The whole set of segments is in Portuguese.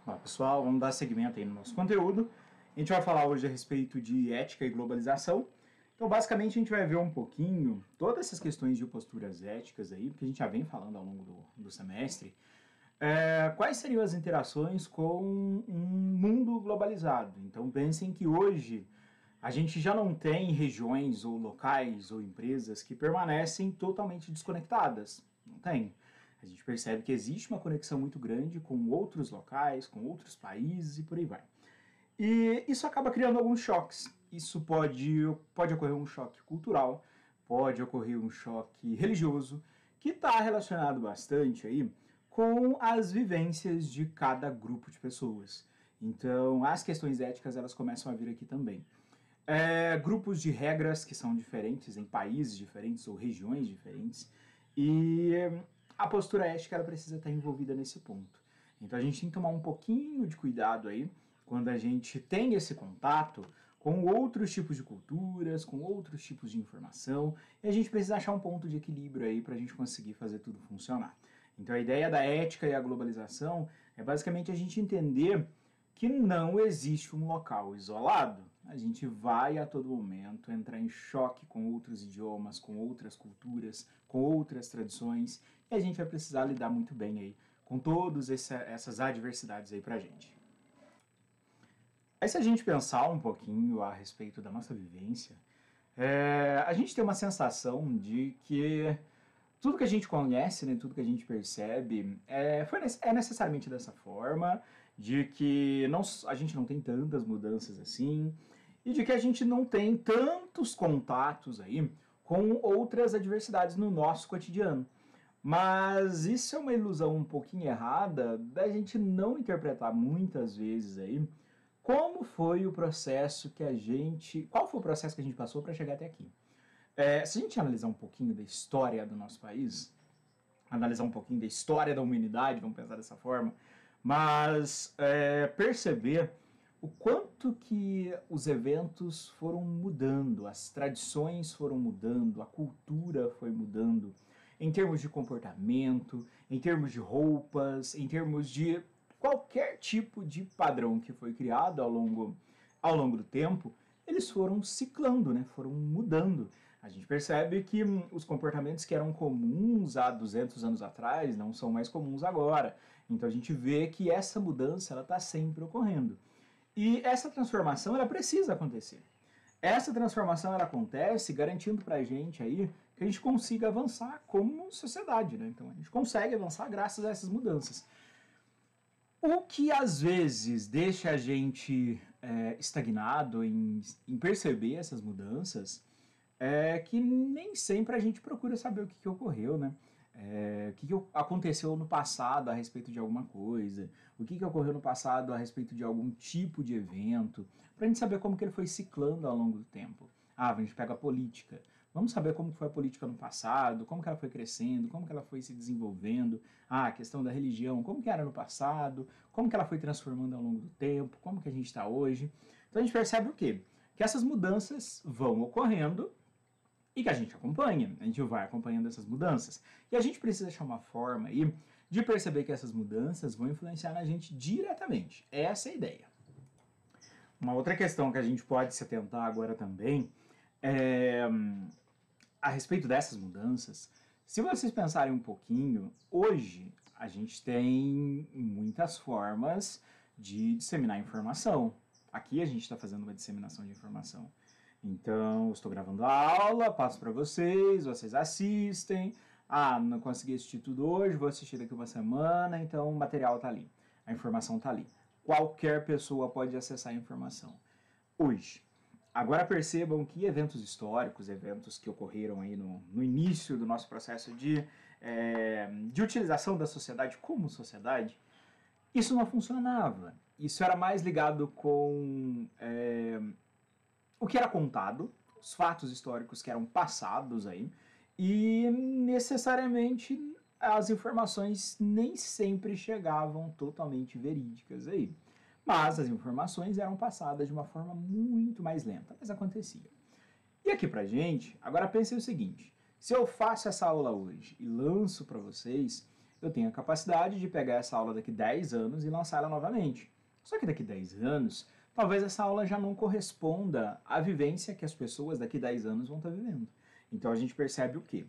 Olá pessoal, vamos dar seguimento aí no nosso conteúdo. A gente vai falar hoje a respeito de ética e globalização. Então basicamente a gente vai ver um pouquinho todas essas questões de posturas éticas aí, porque a gente já vem falando ao longo do semestre. Quais seriam as interações com um mundo globalizado? Então pensem que hoje a gente já não tem regiões ou locais ou empresas que permanecem totalmente desconectadas. Não tem. A gente percebe que existe uma conexão muito grande com outros locais, com outros países e por aí vai. E isso acaba criando alguns choques. Isso pode ocorrer um choque cultural, pode ocorrer um choque religioso, que está relacionado bastante aí com as vivências de cada grupo de pessoas. Então, as questões éticas elas começam a vir aqui também. Grupos de regras que são diferentes em países diferentes ou regiões diferentes. E a postura ética ela precisa estar envolvida nesse ponto. Então a gente tem que tomar um pouquinho de cuidado aí quando a gente tem esse contato com outros tipos de culturas, com outros tipos de informação, e a gente precisa achar um ponto de equilíbrio aí para a gente conseguir fazer tudo funcionar. Então a ideia da ética e a globalização é basicamente a gente entender que não existe um local isolado. A gente vai a todo momento entrar em choque com outros idiomas, com outras culturas, com outras tradições, e a gente vai precisar lidar muito bem aí com todas essas adversidades aí pra gente. Aí se a gente pensar um pouquinho a respeito da nossa vivência, a gente tem uma sensação de que tudo que a gente conhece, né, tudo que a gente percebe é necessariamente dessa forma, de que a gente não tem tantas mudanças assim, e de que a gente não tem tantos contatos aí com outras adversidades no nosso cotidiano. Mas isso é uma ilusão um pouquinho errada da gente não interpretar muitas vezes aí como foi o processo qual foi o processo que a gente passou para chegar até aqui. Se a gente analisar um pouquinho da história do nosso país, analisar um pouquinho da história da humanidade, vamos pensar dessa forma, mas perceber o quanto que os eventos foram mudando, as tradições foram mudando, a cultura foi mudando, em termos de comportamento, em termos de roupas, em termos de qualquer tipo de padrão que foi criado ao longo do tempo, eles foram ciclando, né? Foram mudando. A gente percebe que os comportamentos que eram comuns há 200 anos atrás não são mais comuns agora. Então a gente vê que essa mudança ela está sempre ocorrendo. E essa transformação ela precisa acontecer. Essa transformação ela acontece garantindo para a gente aí que a gente consiga avançar como sociedade, né? Então a gente consegue avançar graças a essas mudanças. O que às vezes deixa a gente estagnado em perceber essas mudanças é que nem sempre a gente procura saber o que ocorreu, né? O que aconteceu no passado a respeito de alguma coisa, o que ocorreu no passado a respeito de algum tipo de evento, para a gente saber como que ele foi ciclando ao longo do tempo. A gente pega a política. Vamos saber como foi a política no passado, como que ela foi crescendo, como que ela foi se desenvolvendo. A questão da religião, como que era no passado, como que ela foi transformando ao longo do tempo, como que a gente está hoje. Então a gente percebe o quê? Que essas mudanças vão ocorrendo e que a gente acompanha, a gente vai acompanhando essas mudanças. E a gente precisa achar uma forma aí de perceber que essas mudanças vão influenciar na gente diretamente. Essa é a ideia. Uma outra questão que a gente pode se atentar agora também a respeito dessas mudanças. Se vocês pensarem um pouquinho, hoje a gente tem muitas formas de disseminar informação. Aqui a gente está fazendo uma disseminação de informação. Então, estou gravando a aula, passo para vocês, vocês assistem. Não consegui assistir tudo hoje, vou assistir daqui uma semana, então o material está ali, a informação está ali. Qualquer pessoa pode acessar a informação. Hoje. Agora percebam que eventos históricos, eventos que ocorreram aí no início do nosso processo de utilização da sociedade como sociedade, isso não funcionava. Isso era mais ligado com o que era contado, os fatos históricos que eram passados aí, e necessariamente as informações nem sempre chegavam totalmente verídicas aí. Mas as informações eram passadas de uma forma muito mais lenta, mas acontecia. E aqui pra gente, agora pensem o seguinte, se eu faço essa aula hoje e lanço para vocês, eu tenho a capacidade de pegar essa aula daqui 10 anos e lançar ela novamente. Só que daqui 10 anos, talvez essa aula já não corresponda à vivência que as pessoas daqui 10 anos vão estar vivendo. Então a gente percebe o quê?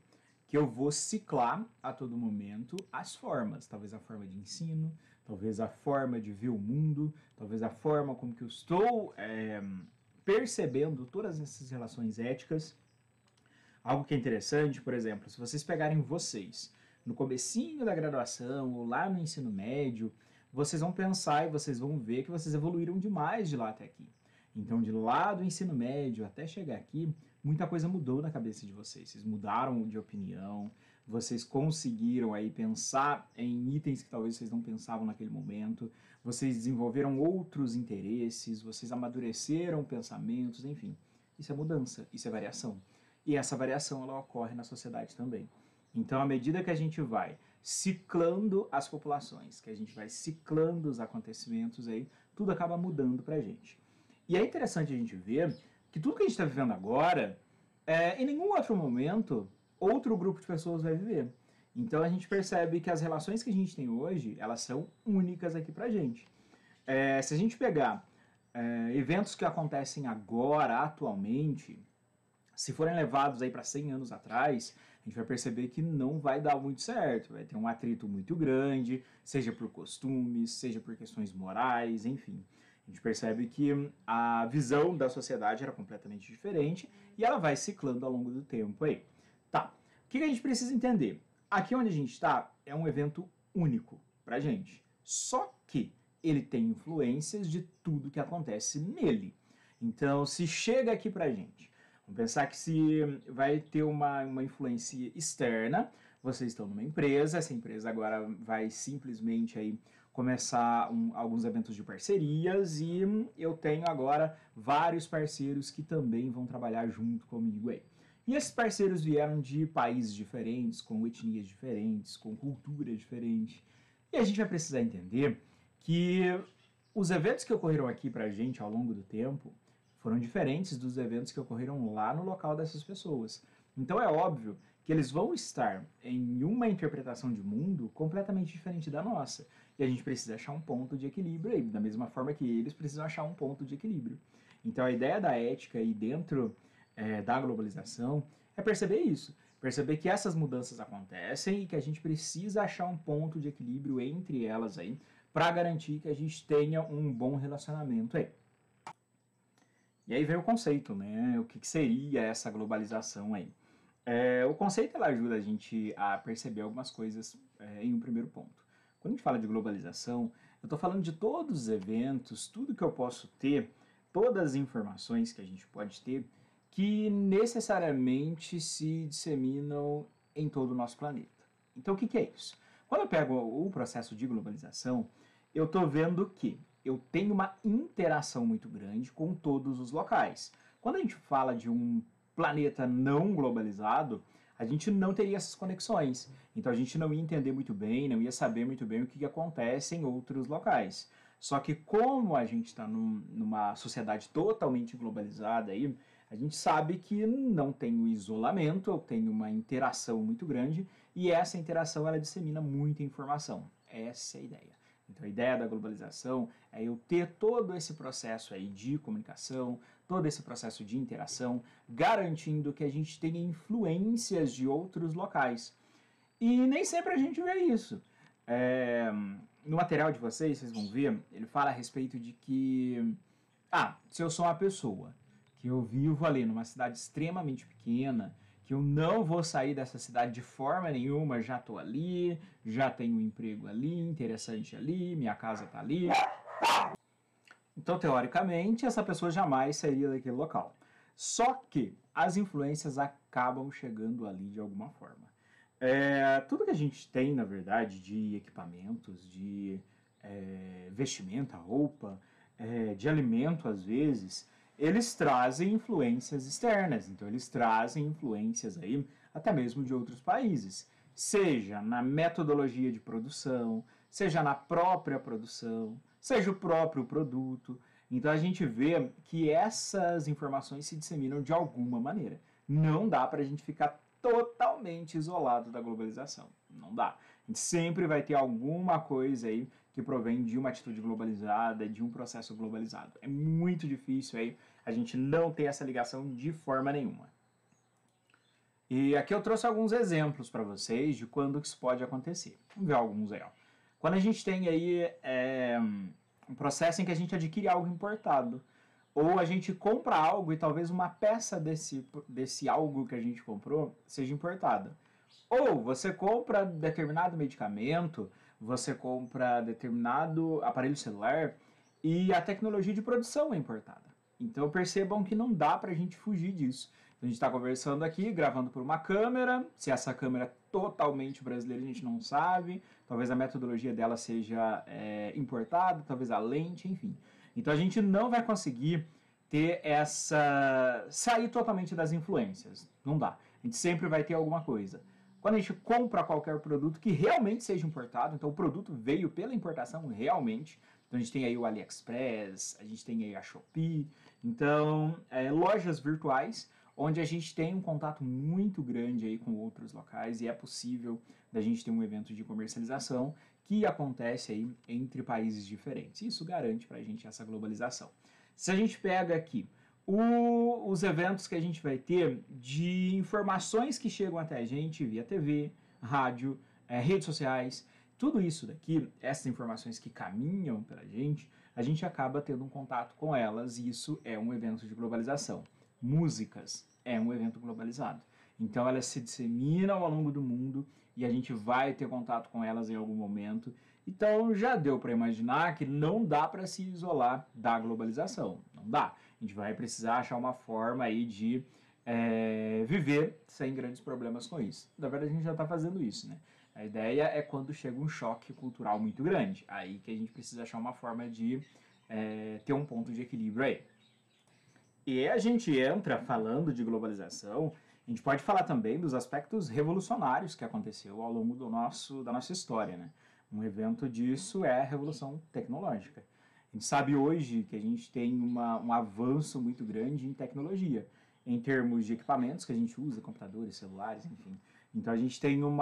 Que eu vou ciclar a todo momento as formas, talvez a forma de ensino, talvez a forma de ver o mundo, talvez a forma como que eu estou percebendo todas essas relações éticas. Algo que é interessante, por exemplo, se vocês pegarem vocês no comecinho da graduação ou lá no ensino médio, vocês vão pensar e vocês vão ver que vocês evoluíram demais de lá até aqui. Então, de lá do ensino médio até chegar aqui, muita coisa mudou na cabeça de vocês. Vocês mudaram de opinião, vocês conseguiram aí pensar em itens que talvez vocês não pensavam naquele momento, vocês desenvolveram outros interesses, vocês amadureceram pensamentos, enfim. Isso é mudança, isso é variação. E essa variação ela ocorre na sociedade também. Então, à medida que a gente vai ciclando as populações, que a gente vai ciclando os acontecimentos aí, tudo acaba mudando pra gente. E é interessante a gente ver que tudo que a gente está vivendo agora, em nenhum outro momento, outro grupo de pessoas vai viver. Então a gente percebe que as relações que a gente tem hoje, elas são únicas aqui pra gente. Se a gente pegar eventos que acontecem agora, atualmente, se forem levados aí para 100 anos atrás, a gente vai perceber que não vai dar muito certo, vai ter um atrito muito grande, seja por costumes, seja por questões morais, enfim. A gente percebe que a visão da sociedade era completamente diferente e ela vai ciclando ao longo do tempo aí. Tá, o que a gente precisa entender? Aqui onde a gente está é um evento único pra gente, só que ele tem influências de tudo que acontece nele. Então, se chega aqui pra gente, vamos pensar que se vai ter uma influência externa, vocês estão numa empresa, essa empresa agora vai simplesmente aí começar alguns eventos de parcerias e eu tenho agora vários parceiros que também vão trabalhar junto comigo aí. E esses parceiros vieram de países diferentes, com etnias diferentes, com cultura diferente. E a gente vai precisar entender que os eventos que ocorreram aqui pra gente ao longo do tempo foram diferentes dos eventos que ocorreram lá no local dessas pessoas. Então é óbvio que eles vão estar em uma interpretação de mundo completamente diferente da nossa. E a gente precisa achar um ponto de equilíbrio aí, da mesma forma que eles precisam achar um ponto de equilíbrio. Então a ideia da ética aí dentro da globalização é perceber isso. Perceber que essas mudanças acontecem e que a gente precisa achar um ponto de equilíbrio entre elas aí para garantir que a gente tenha um bom relacionamento aí. E aí vem o conceito, né? O que seria essa globalização aí? O conceito ela ajuda a gente a perceber algumas coisas em um primeiro ponto. Quando a gente fala de globalização, eu estou falando de todos os eventos, tudo que eu posso ter, todas as informações que a gente pode ter, que necessariamente se disseminam em todo o nosso planeta. Então, o que é isso? Quando eu pego o processo de globalização, eu estou vendo que eu tenho uma interação muito grande com todos os locais. Quando a gente fala de um planeta não globalizado, a gente não teria essas conexões. Então a gente não ia entender muito bem, não ia saber muito bem o que acontece em outros locais. Só que como a gente está numa sociedade totalmente globalizada aí, a gente sabe que não tem o isolamento, tem uma interação muito grande e essa interação ela dissemina muita informação. Essa é a ideia. Então a ideia da globalização é eu ter todo esse processo aí de comunicação, todo esse processo de interação, garantindo que a gente tenha influências de outros locais. E nem sempre a gente vê isso. No material de vocês vão ver, ele fala a respeito de que, se eu sou uma pessoa que eu vivo ali numa cidade extremamente pequena, que eu não vou sair dessa cidade de forma nenhuma, já estou ali, já tenho um emprego ali, interessante ali, minha casa está ali. Então, teoricamente, essa pessoa jamais sairia daquele local. Só que as influências acabam chegando ali de alguma forma. Tudo que a gente tem, na verdade, de equipamentos, de vestimenta, roupa, de alimento, às vezes, eles trazem influências externas, então eles trazem influências aí até mesmo de outros países, seja na metodologia de produção, seja na própria produção, seja o próprio produto. Então a gente vê que essas informações se disseminam de alguma maneira. Não dá para a gente ficar totalmente isolado da globalização, não dá. A gente sempre vai ter alguma coisa aí que provém de uma atitude globalizada, de um processo globalizado. É muito difícil aí a gente não ter essa ligação de forma nenhuma. E aqui eu trouxe alguns exemplos para vocês de quando que isso pode acontecer. Vamos ver alguns aí. Ó. Quando a gente tem aí um processo em que a gente adquire algo importado, ou a gente compra algo e talvez uma peça desse algo que a gente comprou seja importada. Ou você compra determinado medicamento, você compra determinado aparelho celular e a tecnologia de produção é importada. Então percebam que não dá para a gente fugir disso. A gente está conversando aqui, gravando por uma câmera. Se essa câmera é totalmente brasileira, a gente não sabe. Talvez a metodologia dela seja importada, talvez a lente, enfim. Então a gente não vai conseguir ter sair totalmente das influências. Não dá. A gente sempre vai ter alguma coisa. Quando a gente compra qualquer produto que realmente seja importado, então o produto veio pela importação realmente. Então a gente tem aí o AliExpress, a gente tem aí a Shopee. Então, lojas virtuais onde a gente tem um contato muito grande aí com outros locais e é possível da gente ter um evento de comercialização que acontece aí entre países diferentes. Isso garante para a gente essa globalização. Se a gente pega aqui os eventos que a gente vai ter de informações que chegam até a gente via TV, rádio, redes sociais, tudo isso daqui, essas informações que caminham para a gente acaba tendo um contato com elas e isso é um evento de globalização. Músicas é um evento globalizado. Então elas se disseminam ao longo do mundo e a gente vai ter contato com elas em algum momento. Então já deu para imaginar que não dá para se isolar da globalização. Não dá. A gente vai precisar achar uma forma aí de viver sem grandes problemas com isso. Na verdade a gente já está fazendo isso, né? A ideia é quando chega um choque cultural muito grande. Aí que a gente precisa achar uma forma de ter um ponto de equilíbrio aí. E a gente entra falando de globalização, a gente pode falar também dos aspectos revolucionários que aconteceu ao longo da nossa história, né? Um evento disso é a Revolução Tecnológica. A gente sabe hoje que a gente tem um avanço muito grande em tecnologia, em termos de equipamentos que a gente usa, computadores, celulares, enfim. Então a gente tem um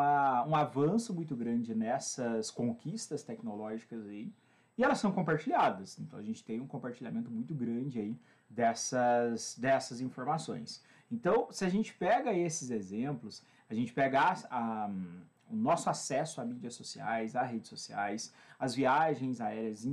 avanço muito grande nessas conquistas tecnológicas aí, e elas são compartilhadas. Então a gente tem um compartilhamento muito grande aí dessas informações. Então, se a gente pega esses exemplos, a gente pega o nosso acesso a mídias sociais, a redes sociais, as viagens aéreas,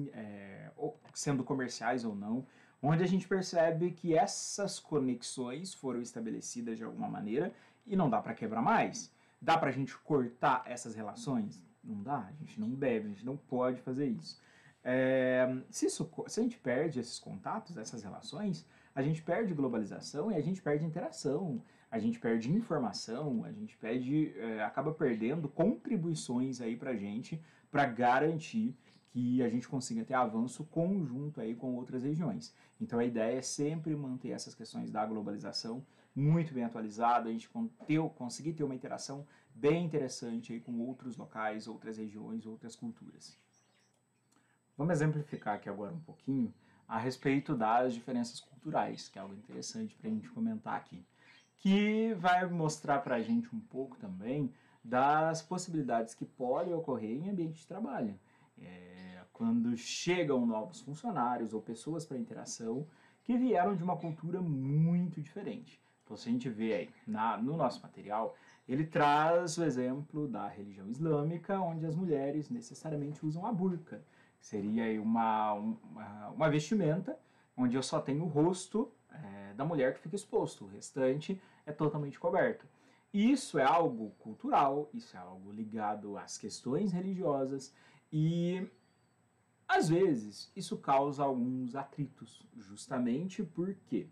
sendo comerciais ou não, onde a gente percebe que essas conexões foram estabelecidas de alguma maneira e não dá para quebrar mais. Dá para a gente cortar essas relações? Não dá, a gente não deve, a gente não pode fazer isso. Se a gente perde esses contatos, essas relações, a gente perde globalização e a gente perde interação, a gente perde informação, a gente acaba perdendo contribuições aí pra gente para garantir que a gente consiga ter avanço conjunto aí com outras regiões. Então a ideia é sempre manter essas questões da globalização muito bem atualizada, a gente conseguir ter uma interação bem interessante aí com outros locais, outras regiões, outras culturas. Vamos exemplificar aqui agora um pouquinho a respeito das diferenças culturais, que é algo interessante para a gente comentar aqui, que vai mostrar para a gente um pouco também das possibilidades que podem ocorrer em ambiente de trabalho. Quando chegam novos funcionários ou pessoas para interação que vieram de uma cultura muito diferente. Então, se a gente vê aí no nosso material, ele traz o exemplo da religião islâmica, onde as mulheres necessariamente usam a burca. Seria uma vestimenta onde eu só tenho o rosto da mulher que fica exposto, o restante é totalmente coberto. Isso é algo cultural, isso é algo ligado às questões religiosas e, às vezes, isso causa alguns atritos, justamente porque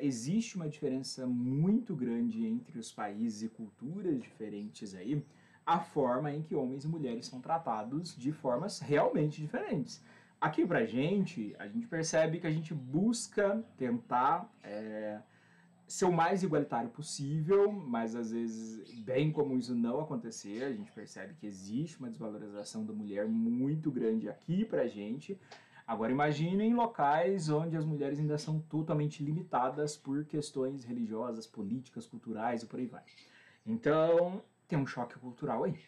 existe uma diferença muito grande entre os países e culturas diferentes aí, a forma em que homens e mulheres são tratados de formas realmente diferentes. Aqui a gente percebe que a gente busca tentar ser o mais igualitário possível, mas às vezes, bem como isso não acontecer, a gente percebe que existe uma desvalorização da mulher muito grande aqui pra gente. Agora imaginem locais onde as mulheres ainda são totalmente limitadas por questões religiosas, políticas, culturais e por aí vai. Então, tem um choque cultural aí.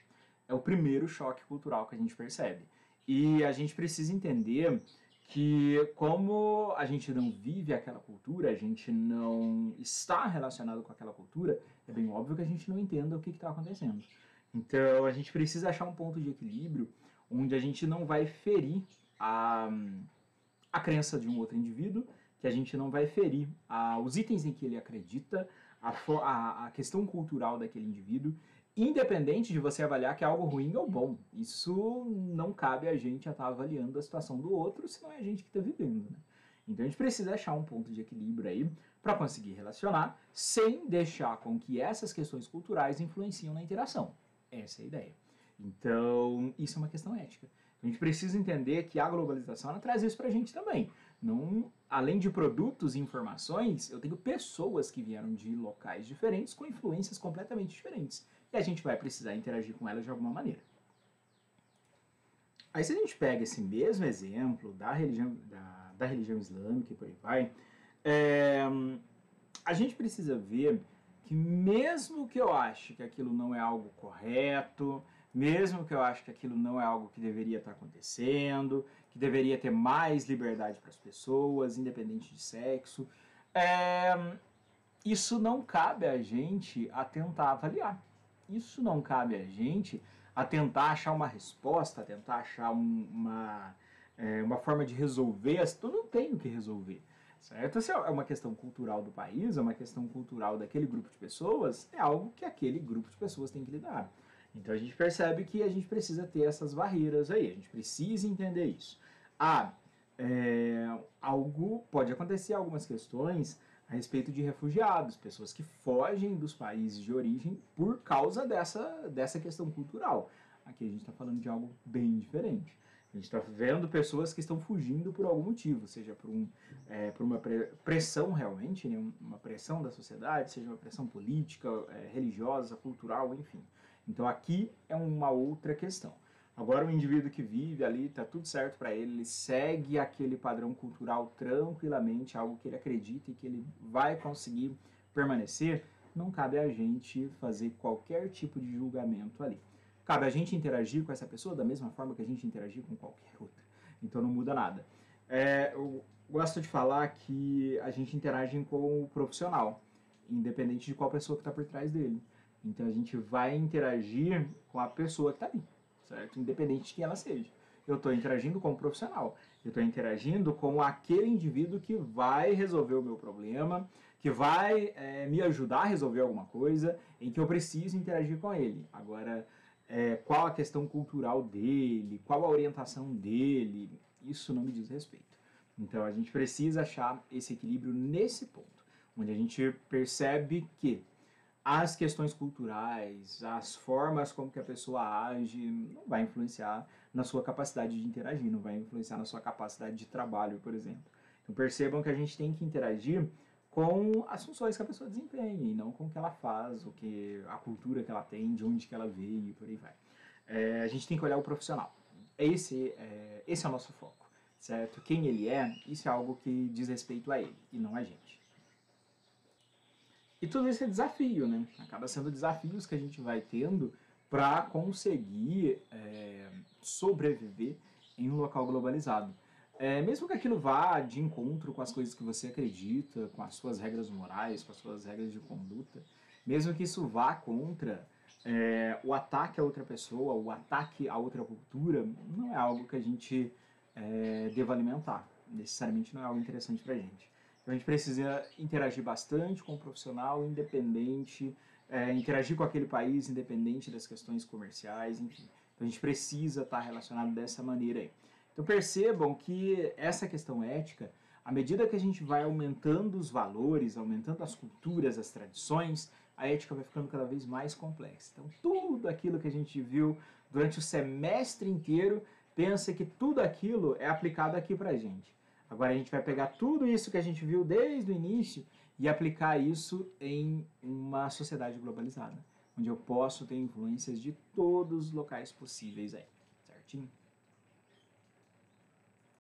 é o primeiro choque cultural que a gente percebe. E a gente precisa entender que como a gente não vive aquela cultura, a gente não está relacionado com aquela cultura, é bem óbvio que a gente não entenda o que está acontecendo. Então a gente precisa achar um ponto de equilíbrio onde a gente não vai ferir a, a crença de um outro indivíduo, que a gente não vai ferir os itens em que ele acredita, a questão cultural daquele indivíduo, independente de você avaliar que é algo ruim ou bom. Isso não cabe a gente a estar avaliando a situação do outro, senão é a gente que está vivendo, né? Então a gente precisa achar um ponto de equilíbrio aí para conseguir relacionar sem deixar com que essas questões culturais influenciem na interação. Essa é a ideia. Então, isso é uma questão ética. A gente precisa entender que a globalização ela traz isso para a gente também. Não, além de produtos e informações, eu tenho pessoas que vieram de locais diferentes com influências completamente diferentes. E a gente vai precisar interagir com elas de alguma maneira. Aí se a gente pega esse mesmo exemplo da religião islâmica e por aí vai, a gente precisa ver que mesmo que eu ache que aquilo não é algo correto, mesmo que eu ache que aquilo não é algo que deveria estar acontecendo, que deveria ter mais liberdade para as pessoas, independente de sexo, isso não cabe a gente a tentar avaliar. Isso não cabe a gente a tentar achar uma resposta, a tentar achar uma forma de resolver. Eu não tenho que resolver. Certo? Se é uma questão cultural do país, é uma questão cultural daquele grupo de pessoas, é algo que aquele grupo de pessoas tem que lidar. Então a gente percebe que a gente precisa ter essas barreiras aí, a gente precisa entender isso. Pode acontecer algumas questões a respeito de refugiados, pessoas que fogem dos países de origem por causa dessa questão cultural. Aqui a gente está falando de algo bem diferente. A gente está vendo pessoas que estão fugindo por algum motivo, seja por uma pressão realmente, né, uma pressão da sociedade, seja uma pressão política, religiosa, cultural, enfim. Então aqui é uma outra questão. Agora o indivíduo que vive ali, está tudo certo para ele, ele segue aquele padrão cultural tranquilamente, algo que ele acredita e que ele vai conseguir permanecer, não cabe a gente fazer qualquer tipo de julgamento ali. Cabe a gente interagir com essa pessoa da mesma forma que a gente interagir com qualquer outra. Então não muda nada. Eu gosto de falar que a gente interage com o profissional, independente de qual pessoa que está por trás dele. Então a gente vai interagir com a pessoa que está ali, certo? Independente de quem ela seja. Eu estou interagindo com o profissional. Eu estou interagindo com aquele indivíduo que vai resolver o meu problema, que vai me ajudar a resolver alguma coisa, em que eu preciso interagir com ele. Agora, qual a questão cultural dele, qual a orientação dele, isso não me diz respeito. Então a gente precisa achar esse equilíbrio nesse ponto, onde a gente percebe que as questões culturais, as formas como que a pessoa age, não vai influenciar na sua capacidade de interagir, não vai influenciar na sua capacidade de trabalho, por exemplo. Então percebam que a gente tem que interagir com as funções que a pessoa desempenha e não com o que ela faz, a cultura que ela tem, de onde que ela veio e por aí vai. A gente tem que olhar o profissional. Esse é o nosso foco, certo? Quem ele é, isso é algo que diz respeito a ele e não a gente. E tudo isso é desafio, né? Acaba sendo desafios que a gente vai tendo para conseguir sobreviver em um local globalizado. Mesmo que aquilo vá de encontro com as coisas que você acredita, com as suas regras morais, com as suas regras de conduta, mesmo que isso vá contra o ataque a outra pessoa, o ataque a outra cultura, não é algo que a gente deva alimentar. Necessariamente não é algo interessante para a gente. Então a gente precisa interagir bastante com o profissional, independente, interagir com aquele país, independente das questões comerciais, enfim. Então a gente precisa estar relacionado dessa maneira aí. Então percebam que essa questão ética, à medida que a gente vai aumentando os valores, aumentando as culturas, as tradições, a ética vai ficando cada vez mais complexa. Então tudo aquilo que a gente viu durante o semestre inteiro, pensa que tudo aquilo é aplicado aqui pra gente. Agora a gente vai pegar tudo isso que a gente viu desde o início e aplicar isso em uma sociedade globalizada, onde eu posso ter influências de todos os locais possíveis aí, certinho?